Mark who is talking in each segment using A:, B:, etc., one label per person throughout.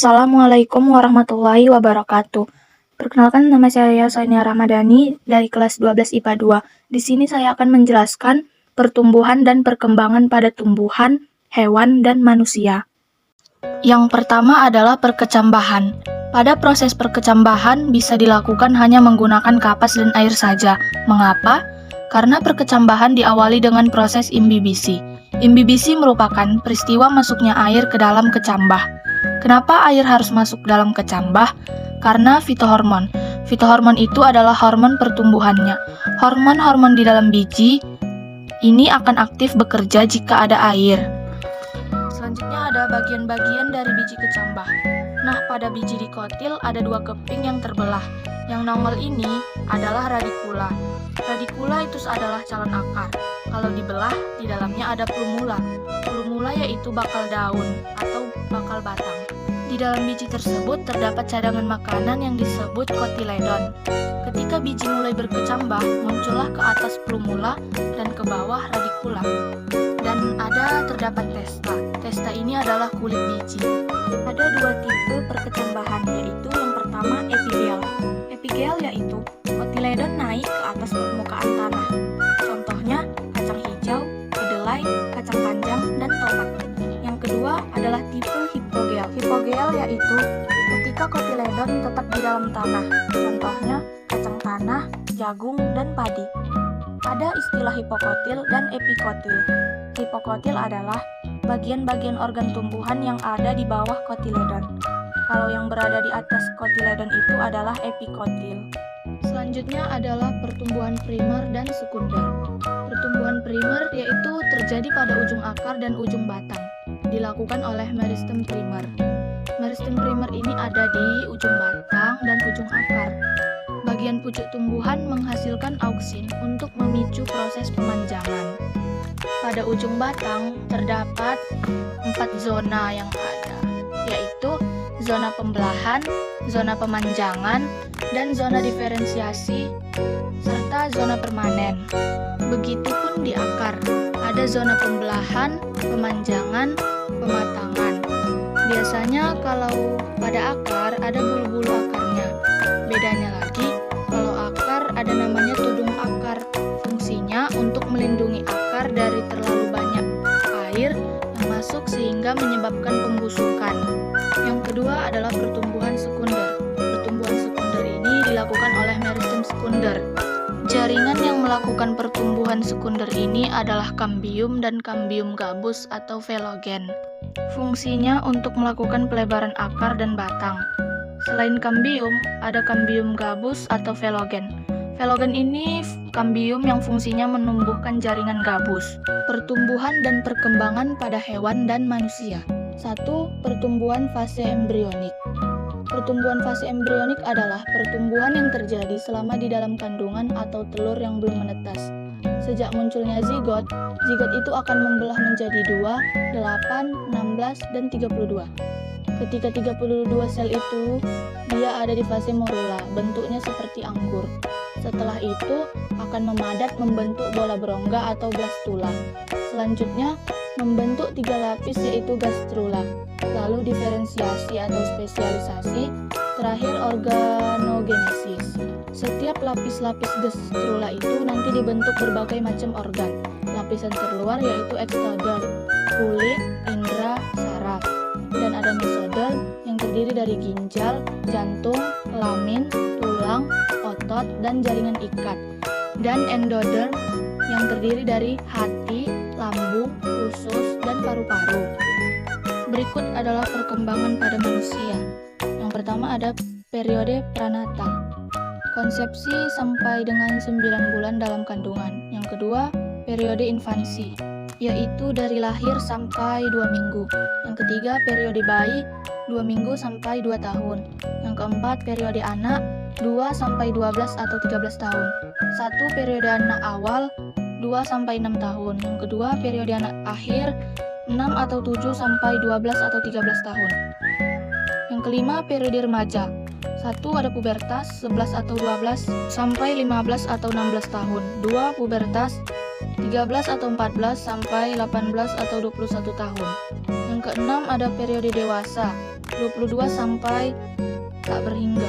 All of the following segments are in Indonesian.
A: Assalamualaikum warahmatullahi wabarakatuh. Perkenalkan, nama saya Sonia Ramadhani dari kelas 12 IPA 2. Di sini saya akan menjelaskan pertumbuhan dan perkembangan pada tumbuhan, hewan, dan manusia. Yang pertama adalah perkecambahan. Pada proses perkecambahan bisa dilakukan hanya menggunakan kapas dan air saja. Mengapa? Karena perkecambahan diawali dengan proses imbibisi. Imbibisi merupakan peristiwa masuknya air ke dalam kecambah. Kenapa air harus masuk dalam kecambah? Karena fitohormon. Fitohormon itu adalah hormon pertumbuhannya. Hormon-hormon di dalam biji ini akan aktif bekerja jika ada air. Selanjutnya ada bagian-bagian dari biji kecambah. Nah, pada biji dikotil ada dua keping yang terbelah. Yang nongol ini adalah radikula. Radikula itu adalah calon akar. Kalau dibelah, di dalamnya ada plumula. Plumula yaitu bakal daun atau bakal batang. Di dalam biji tersebut terdapat cadangan makanan yang disebut kotiledon. Ketika biji mulai berkecambah, muncullah ke atas plumula dan ke bawah radikula. Dan terdapat testa. Testa ini adalah kulit biji. Ada dua tipe perkecambahan, yaitu yang pertama epigel. Epigel yaitu kotiledon naik ke atas permukaan tanah. Contohnya kacang hijau, kedelai, kacang panjang, dan tomat. Yang kedua adalah tipe hipogel. Hipogel yaitu ketika kotiledon tetap di dalam tanah. Contohnya kacang tanah, jagung, dan padi. Ada istilah hipokotil dan epikotil. Hipokotil adalah bagian-bagian organ tumbuhan yang ada di bawah kotiledon. Kalau yang berada di atas kotiledon itu adalah epikotil. Selanjutnya adalah pertumbuhan primer dan sekunder. Pertumbuhan primer yaitu terjadi pada ujung akar dan ujung batang, dilakukan oleh meristem primer. Meristem primer ini ada di ujung batang dan ujung akar. Bagian pucuk tumbuhan menghasilkan auksin untuk memicu proses pemanjangan. Pada ujung batang terdapat 4 zona yang ada, yaitu zona pembelahan, zona pemanjangan, dan zona diferensiasi, serta zona permanen. Begitupun di akar, ada zona pembelahan, pemanjangan, pematangan. Biasanya kalau pada akar ada bulu-bulu akarnya. Bedanya lagi, kalau akar ada namanya tudung akar. Fungsinya untuk melindungi akar dari terlalu banyak air yang masuk sehingga menyebabkan pembusukan. Yang kedua adalah pertumbuhan sekunder. Pertumbuhan sekunder ini dilakukan oleh meristem sekunder. Jaringan yang melakukan pertumbuhan sekunder ini adalah kambium dan kambium gabus atau velogen. Fungsinya untuk melakukan pelebaran akar dan batang. Selain kambium, ada kambium gabus atau velogen. Velogen ini kambium yang fungsinya menumbuhkan jaringan gabus. Pertumbuhan dan perkembangan pada hewan dan manusia. 1. Pertumbuhan fase embrionik. Pertumbuhan fase embrionik adalah pertumbuhan yang terjadi selama di dalam kandungan atau telur yang belum menetas. Sejak munculnya zigot, zigot itu akan membelah menjadi 2, 8, 16, dan 32. Ketika 32 sel itu, dia ada di fase morula, bentuknya seperti anggur. Setelah itu, akan memadat membentuk bola berongga atau blastula. Selanjutnya, membentuk 3 lapis yaitu gastrula. Lalu diferensiasi atau spesialisasi, terakhir organogenesis. Setiap lapis-lapis gastrula itu nanti dibentuk berbagai macam organ. Lapisan terluar yaitu ekstodon, kulit, indera, saraf. Dan ada mesodon yang terdiri dari ginjal, jantung, kelamin, tulang, otot, dan jaringan ikat. Dan endoderm yang terdiri dari hati, lambung, usus, dan paru-paru. Berikut adalah perkembangan pada manusia. Yang pertama ada periode pranatal. Konsepsi sampai dengan 9 bulan dalam kandungan. Yang kedua, periode infansi, yaitu dari lahir sampai 2 minggu. Yang ketiga, periode bayi 2 minggu sampai 2 tahun. Yang keempat, periode anak 2 sampai 12 atau 13 tahun. 1. Periode anak awal 2 sampai 6 tahun. Yang kedua, periode anak akhir 6 atau 7 sampai 12 atau 13 tahun. Yang kelima, periode remaja. 1. Ada pubertas 11 atau 12 sampai 15 atau 16 tahun. 2. Pubertas 13 atau 14 sampai 18 atau 21 tahun. Yang keenam ada periode dewasa 22 sampai tak berhingga.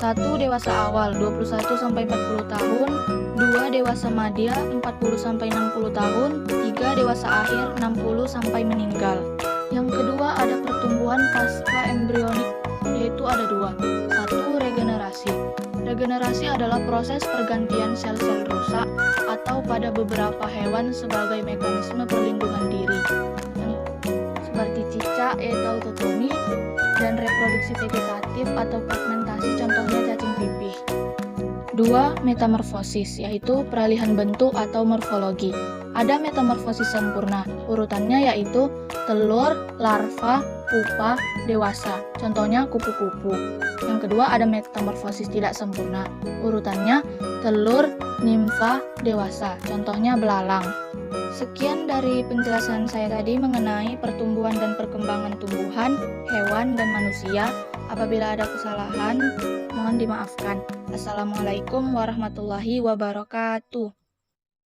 A: 1. Dewasa awal 21 sampai 40 tahun, 2. Dewasa madya 40 sampai 60 tahun, 3. Dewasa akhir 60 sampai meninggal. Yang kedua ada pertumbuhan pasca embrionik, yaitu ada 2. 1. Regenerasi. Regenerasi adalah proses pergantian sel-sel rusak atau pada beberapa hewan sebagai mekanisme perlindungan diri, seperti cicak, eutautotomi, dan reproduksi vegetatif atau fragmentasi, contohnya cacing pipih. 2. Metamorfosis, yaitu peralihan bentuk atau morfologi. Ada metamorfosis sempurna, urutannya yaitu telur, larva, pupa, dewasa, contohnya kupu-kupu. Yang kedua ada metamorfosis tidak sempurna, urutannya telur, nimfa, dewasa, contohnya belalang. Sekian dari penjelasan saya tadi mengenai pertumbuhan dan perkembangan tumbuhan, hewan, dan manusia. Apabila ada kesalahan, mohon dimaafkan. Assalamualaikum warahmatullahi wabarakatuh.